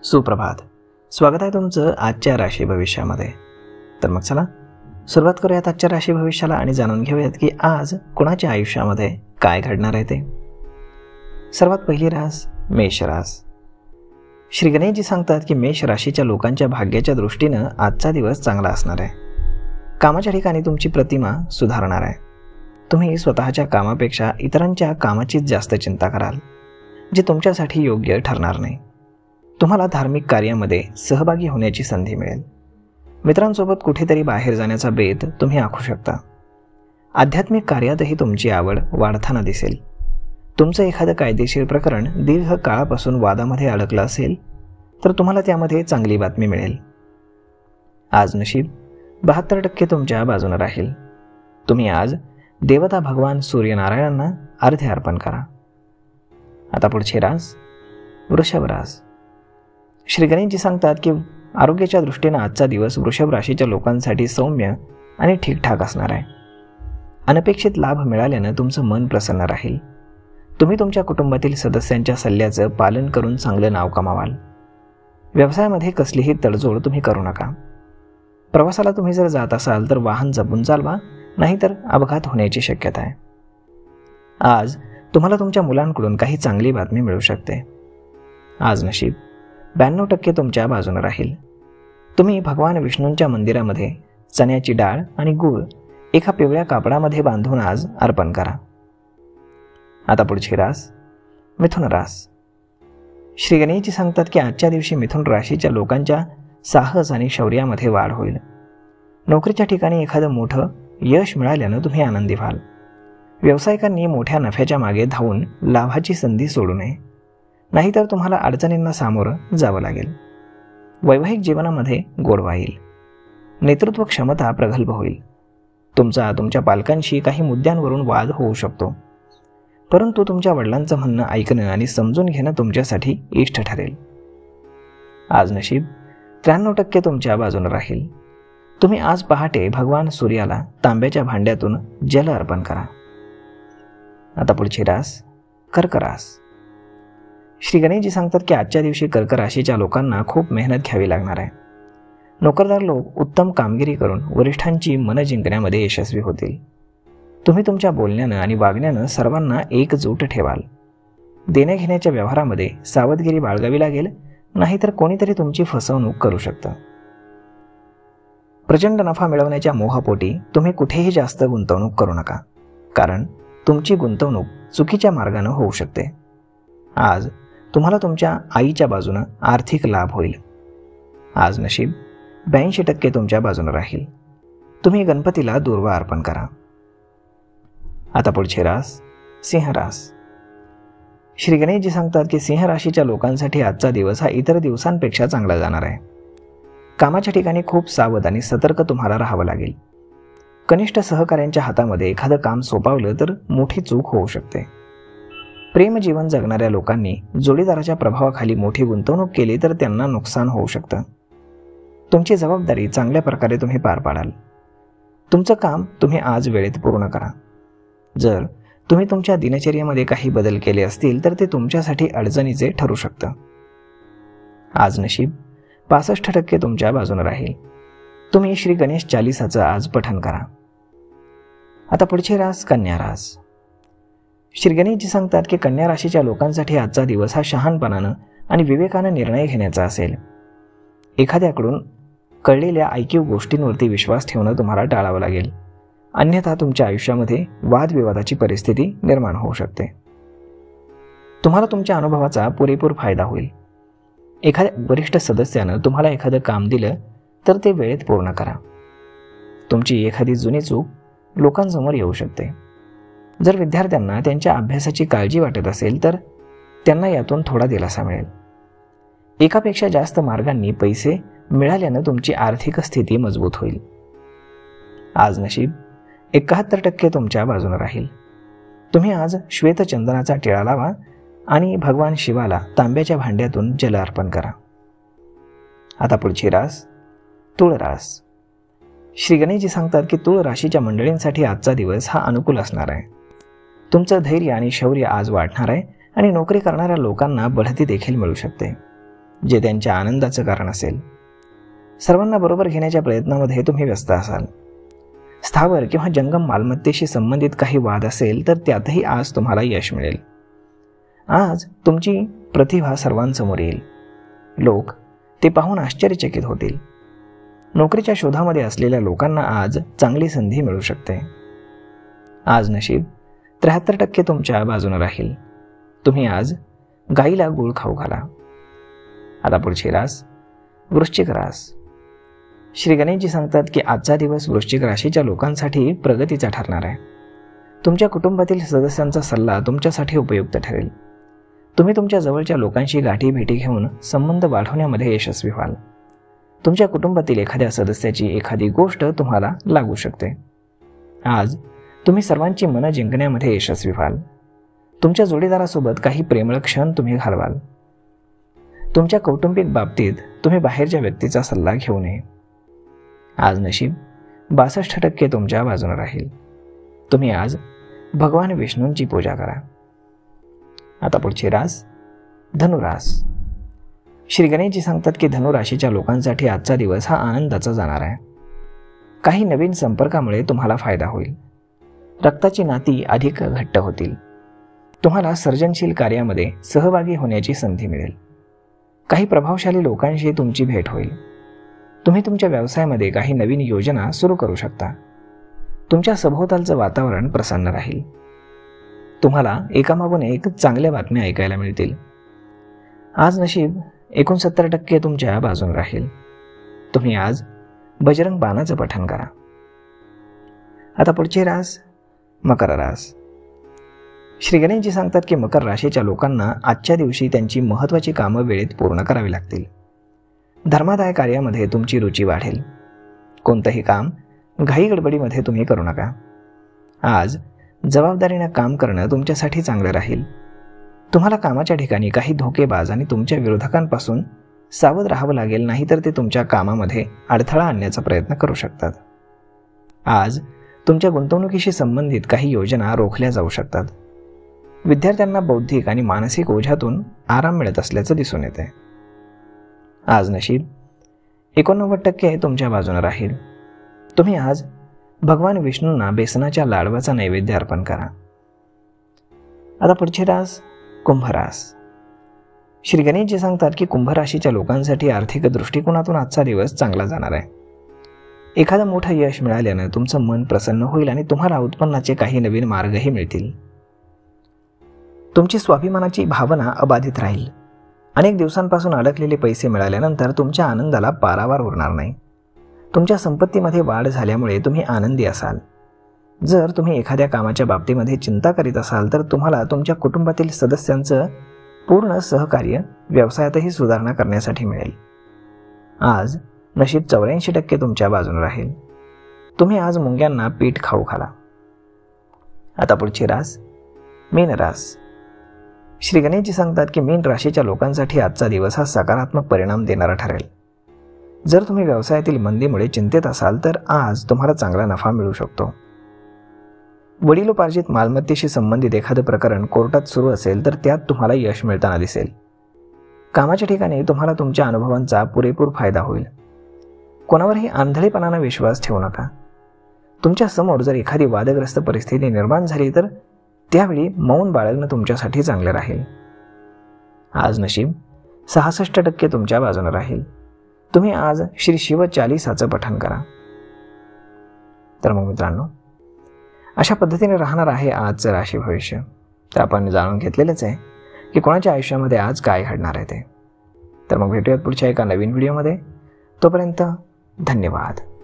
सुप्रभात. स्वागत आहे तुमचं आजच्या राशी भविष्यामध्ये. तर मग चला सुरुवात करूयात आजच्या राशी भविष्याला आणि जाणून घेऊयात की आज कुणाच्या आयुष्यामध्ये काय घडणार आहे ते. सर्वात पहिली रास मेष रास. श्री गणेशजी सांगतात की मेष राशीच्या लोकांच्या भाग्याच्या दृष्टीनं आजचा दिवस चांगला असणार आहे. कामाच्या ठिकाणी तुमची प्रतिमा सुधारणार आहे. तुम्ही स्वतःच्या कामापेक्षा इतरांच्या कामाचीच जास्त चिंता कराल, जे तुमच्यासाठी योग्य ठरणार नाही. तुम्हाला धार्मिक कार्यामध्ये सहभागी होण्याची संधी मिळेल. मित्रांसोबत कुठेतरी बाहेर जाण्याचा बेत तुम्ही आखू शकता. आध्यात्मिक कार्यातही तुमची आवड वाढताना दिसेल. तुमचं एखादं कायदेशीर प्रकरण दीर्घ काळापासून वादामध्ये अडकलं असेल तर तुम्हाला त्यामध्ये चांगली बातमी मिळेल. आज नशीब 72% तुमच्या बाजूने राहील. तुम्ही आज देवता भगवान सूर्यनारायणांना अर्घ्य अर्पण करा. आता पुढची रास वृषभ रास. श्री गणेशजी सांगतात की आरोग्याच्या दृष्टीने आजचा दिवस वृषभ राशीच्या लोकांसाठी सौम्य आणि ठीकठाक असणार आहे. अनपेक्षित लाभ मिळाल्यानं तुमचं मन प्रसन्न राहील. तुम्ही तुमच्या कुटुंबातील सदस्यांच्या सल्ल्याचं पालन करून चांगलं नाव कमावाल. व्यवसायामध्ये कसलीही तडजोड तुम्ही करू नका. प्रवासाला तुम्ही जर जात असाल तर वाहन जपून चालवा, नाहीतर अपघात होण्याची शक्यता आहे. आज तुम्हाला तुमच्या मुलांकडून काही चांगली बातमी मिळू शकते. आज नशीब 92% तुमच्या बाजूने राहील. तुम्ही भगवान विष्णूंच्या मंदिरामध्ये चण्याची डाळ आणि गूळ एका पिवळ्या कापडामध्ये बांधून आज अर्पण करा. आता पुढची रास मिथुन रास. श्री गणेशजी सांगतात की आजच्या दिवशी मिथुन राशीच्या लोकांच्या साहस आणि शौर्यामध्ये वाढ होईल. नोकरीच्या ठिकाणी एखादं मोठं यश मिळाल्यानं तुम्ही आनंदी व्हाल. व्यावसायिकांनी मोठ्या नफ्याच्या मागे धावून लाभाची संधी सोडू नये, नाहीतर तुम्हाला अडचणींना सामोरं जावं लागेल. वैवाहिक जीवनामध्ये गोडवा येईल. नेतृत्व क्षमता प्रगल्भ होईल. तुमच्या पालकांशी काही मुद्द्यांवरून वाद होऊ शकतो, परंतु तुमच्या वडिलांचं म्हणणं ऐकणं आणि समजून घेणं तुमच्यासाठी इष्ट ठरेल. आज नशीब 93% तुमच्या बाजूने राहील. तुम्ही आज पहाटे भगवान सूर्याला तांब्याच्या भांड्यातून जल अर्पण करा. आता पुढची रास कर्क रास. श्री गणेशजी सांगतात की आजच्या दिवशी कर्क राशीच्या लोकांना खूप मेहनत घ्यावी लागणार आहे. नोकरदार लोक उत्तम कामगिरी करून वरिष्ठांची मनं जिंकण्यामध्ये यशस्वी होतील. तुम्ही तुमच्या बोलण्यानं आणि वागण्यानं सर्वांना एकजूट ठेवाल. देण्याघेण्याच्या व्यवहारामध्ये सावधगिरी बाळगावी लागेल, नाहीतर कोणीतरी तुमची फसवणूक करू शकतं. प्रचंड नफा मिळवण्याच्या मोहापोटी तुम्ही कुठेही जास्त गुंतवणूक करू नका, कारण तुमची गुंतवणूक चुकीच्या मार्गाने होऊ शकते. आज तुम्हाला तुमच्या आईच्या बाजूने आर्थिक लाभ होईल. आज नशीब 82% तुमच्या बाजूने राहील. तुम्ही गणपतीला दुर्वा अर्पण करा. आता पुढची रास सिंह रास. श्री गणेशजी सांगतात की सिंह राशीच्या लोकांसाठी आजचा दिवस हा इतर दिवसांपेक्षा चांगला जाणार आहे. कामाच्या ठिकाणी खूप सावध आणि सतर्क तुम्हाला राहावं लागेल. कनिष्ठ सहकाऱ्यांच्या हातामध्ये एखादं काम सोपवलं तर मोठी चूक होऊ शकते. प्रेमजीवन जगणाऱ्या लोकांनी जोडीदाराच्या प्रभावाखाली मोठी गुंतवणूक केली तर त्यांना नुकसान होऊ शकतं. तुमची जबाबदारी चांगल्या प्रकारे तुम्ही पार पाडाल. तुमचं काम तुम्ही आज वेळेत पूर्ण करा. जर तुम्ही तुमच्या दिनचर्येमध्ये काही बदल केले असतील तर ते तुमच्यासाठी अडचणीचे ठरू शकतं. आज नशीब 65% तुमच्या बाजूने राहील. तुम्ही श्री गणेश चालीसाचं आज पठण करा. आता पुढची रास कन्या रास. श्री गणेशजी सांगतात की कन्या राशीच्या लोकांसाठी आजचा दिवस हा शहाणपणानं आणि विवेकानं निर्णय घेण्याचा असेल. एखाद्याकडून कळलेल्या ऐकीव गोष्टींवरती विश्वास ठेवणं तुम्हाला टाळावं लागेल, अन्यथा तुमच्या आयुष्यामध्ये वादविवादाची परिस्थिती निर्माण होऊ शकते. तुम्हाला तुमच्या अनुभवाचा पुरेपूर फायदा होईल. एखाद्या वरिष्ठ सदस्यानं तुम्हाला एखादं काम दिलं तर ते वेळेत पूर्ण करा. तुमची एखादी जुनी चूक लोकांसमोर येऊ शकते. जर विद्यार्थ्यांना त्यांच्या अभ्यासाची काळजी वाटत असेल तर त्यांना यातून थोडा दिलासा मिळेल. एकापेक्षा जास्त मार्गांनी पैसे मिळाल्यानं तुमची आर्थिक स्थिती मजबूत होईल. आज नशीब 71% तुमच्या बाजूने राहील. तुम्ही आज श्वेतचंदनाचा टिळा लावा आणि भगवान शिवाला तांब्याच्या भांड्यातून जल अर्पण करा. आता पुढची रास तुळ रास. श्री गणेशजी सांगतात की तुळ राशीच्या मंडळींसाठी आजचा दिवस हा अनुकूल असणार आहे. तुमचं धैर्य आणि शौर्य आज वाढणार आहे आणि नोकरी करणाऱ्या लोकांना बढती देखील मिळू शकते. जे त्यांच्या आनंदाचं कारण असेल. सर्वांना बरोबर घेण्याच्या प्रयत्नामध्ये तुम्ही व्यस्त असाल. स्थावर किंवा जंगम मालमत्तेशी संबंधित काही वाद असेल तर त्यातही आज तुम्हाला यश मिळेल. आज तुमची प्रतिभा सर्वांसमोर येईल. लोक ते पाहून आश्चर्यचकित होतील. नोकरीच्या शोधामध्ये असलेल्या लोकांना आज चांगली संधी मिळू शकते. आज नशीब 73% तुमच्या बाजूने राहील. तुम्ही आज गाईला गूळ खाऊ घाला. आता पुढची रास वृश्चिक रास. श्री गणेशजी सांगतात की आजचा दिवस वृश्चिक राशीच्या लोकांसाठी प्रगतीचा ठरणार आहे. तुमच्या कुटुंबातील सदस्यांचा सल्ला तुमच्यासाठी उपयुक्त ठरेल. तुम्ही तुमच्या जवळच्या लोकांशी गाठीभेटी घेऊन संबंध वाढवण्यामध्ये यशस्वी व्हाल. तुमच्या कुटुंबातील एखाद्या सदस्याची एखादी गोष्ट तुम्हाला लागू शकते. आज तुम्ही सर्वांची मनं जिंकण्यामध्ये यशस्वी व्हाल. तुमच्या जोडीदारासोबत काही प्रेमळ क्षण तुम्ही घालवाल. तुमच्या कौटुंबिक बाबतीत तुम्ही बाहेरच्या व्यक्तीचा सल्ला घेऊ नये. आज नशीब 62% तुमच्या बाजूने राहील. तुम्ही आज भगवान विष्णूंची पूजा करा. आता पुढची रास धनुरास. श्री गणेशजी सांगतात की धनुराशीच्या लोकांसाठी आजचा दिवस हा आनंदाचा जाणार आहे. काही नवीन संपर्कामुळे तुम्हाला फायदा होईल. रक्ताची नाती अधिक घट्ट होतील. तुम्हाला सर्जनशील कार्यामध्ये सहभागी होण्याची संधी मिळेल. काही प्रभावशाली लोकांशी तुमची भेट होईल. तुम्ही तुमच्या व्यवसायामध्ये काही नवीन योजना सुरू करू शकता. तुमच्या सभोवतालचं वातावरण प्रसन्न राहील. तुम्हाला एकामागून एक चांगल्या बातम्या ऐकायला मिळतील. आज नशीब 69% तुमच्या बाजूने राहील. तुम्ही आज बजरंग बाणाचं पठण करा. आता पुढची रास मकर रास. श्री गणेशजी सांगतात की मकर राशीच्या लोकांना आजच्या दिवशी त्यांची महत्त्वाची कामं वेळेत पूर्ण करावी लागतील. धर्मादाय कार्यामध्ये तुमची रुची वाढेल. कोणतंही काम घाईगडबडीमध्ये तुम्ही करू नका. आज जबाबदारीने काम करणं तुमच्यासाठी चांगलं राहील. तुम्हाला कामाच्या ठिकाणी काही धोकेबाज आणि तुमच्या विरोधकांपासून सावध राहावं लागेल, नाहीतर ते तुमच्या कामामध्ये अडथळा आणण्याचा प्रयत्न करू शकतात. आज तुमच्या गुंतवणुकीशी संबंधित काही योजना रोखल्या जाऊ शकतात. विद्यार्थ्यांना बौद्धिक आणि मानसिक ओझ्यातून आराम मिळत असल्याचं दिसून येते. आज नशीब 89% तुमच्या बाजूने राहील. तुम्ही आज भगवान विष्णूंना बेसनाच्या लाडवाचा नैवेद्य अर्पण करा. आता पुढची रास कुंभ रास. श्री गणेशजी सांगतात की कुंभ राशीच्या लोकांसाठी आर्थिक दृष्टिकोनातून आजचा दिवस चांगला जाणार आहे. एखादं मोठं यश मिळाल्यानं तुमचं मन प्रसन्न होईल आणि तुम्हाला उत्पन्नाचे काही नवीन मार्गही मिळतील. तुमची स्वाभिमानाची भावना अबाधित राहील. अनेक दिवसांपासून अडकलेले पैसे मिळाल्यानंतर तुमच्या आनंदाला पारावार उरणार नाही. तुमच्या संपत्तीमध्ये वाढ झाल्यामुळे तुम्ही आनंदी असाल. जर तुम्ही एखाद्या कामाच्या बाबतीमध्ये चिंता करीत असाल तर तुम्हाला तुमच्या कुटुंबातील सदस्यांचं पूर्ण सहकार्य व्यवसायातही सुधारणा करण्यासाठी मिळेल. आज नशीब 84% तुमच्या बाजूने राहील. तुम्ही आज मुंग्यांना पीठ खाऊ घाला. आता पुढची रास मीन रास. श्री गणेशजी सांगतात की मीन राशीच्या लोकांसाठी आजचा दिवस हा सकारात्मक परिणाम देणारा ठरेल. जर तुम्ही व्यवसायातील मंदीमुळे चिंतेत असाल तर आज तुम्हाला चांगला नफा मिळू शकतो. वडिलोपार्जित मालमत्तेशी संबंधित एखादं प्रकरण कोर्टात सुरू असेल तर त्यात तुम्हाला यश मिळताना दिसेल. कामाच्या ठिकाणी तुम्हाला तुमच्या अनुभवांचा पुरेपूर फायदा होईल. कोणावरही आंधळेपणाने विश्वास ठेवू नका. तुमच्या समोर जर एखादी वादग्रस्त परिस्थिती निर्माण झाली तर त्यावेळी मौन बाळगणं तुमच्यासाठी चांगलं राहील. आज नशीब 66% तुमच्या बाजूने राहील. तुम्ही आज श्री शिव चालीसाचं पठण करा. तर मग मित्रांनो, अशा पद्धतीने राहणार आहे आजचं राशी भविष्य. तर आपण जाणून घेतलेलंच आहे की कोणाच्या आयुष्यामध्ये आज काय घडणार आहे ते. तर मग भेटूयात पुढच्या एका नवीन व्हिडिओमध्ये. तोपर्यंत धन्यवाद.